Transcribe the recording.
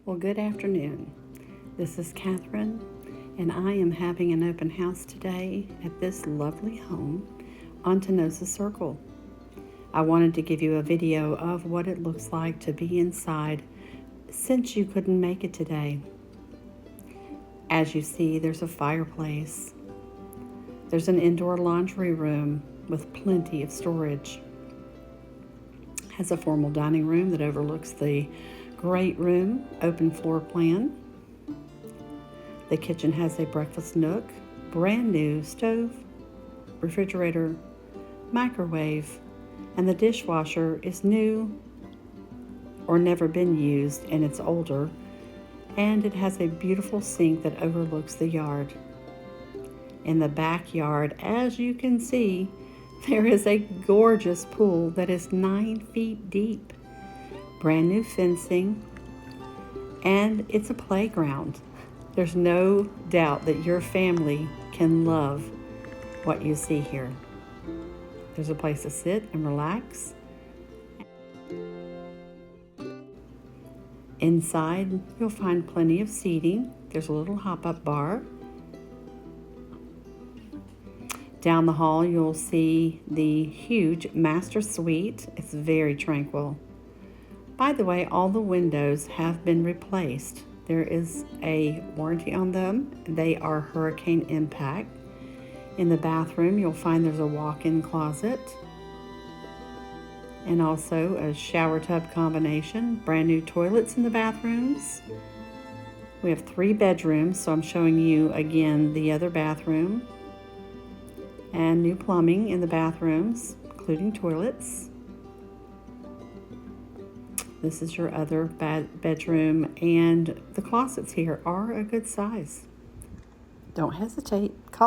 Well, good afternoon. This is Catherine, and I am having an open house today at this lovely home on Tinosa Circle. I wanted to give you a video of what it looks like to be inside since you couldn't make it today. As you see, there's a fireplace. There's an indoor laundry room with plenty of storage. Has a formal dining room that overlooks the great room, open floor plan. The kitchen has a breakfast nook, brand new stove, refrigerator, microwave, and the dishwasher is new or never been used and it's older, and it has a beautiful sink that overlooks the yard. In the backyard, as you can see, there is a gorgeous pool that is 9 feet deep. Brand new fencing, and it's a playground. There's no doubt that your family can love what you see here. There's a place to sit and relax. Inside, you'll find plenty of seating. There's a little hop-up bar. Down the hall, you'll see the huge master suite. It's very tranquil. By the way, all the windows have been replaced. There is a warranty on them. They are hurricane impact. In the bathroom, you'll find there's a walk-in closet and also a shower tub combination. Brand new toilets in the bathrooms. We have 3 bedrooms, so I'm showing you again the other bathroom. And new plumbing in the bathrooms, including toilets. This is your other bedroom, and the closets here are a good size. Don't hesitate. Call.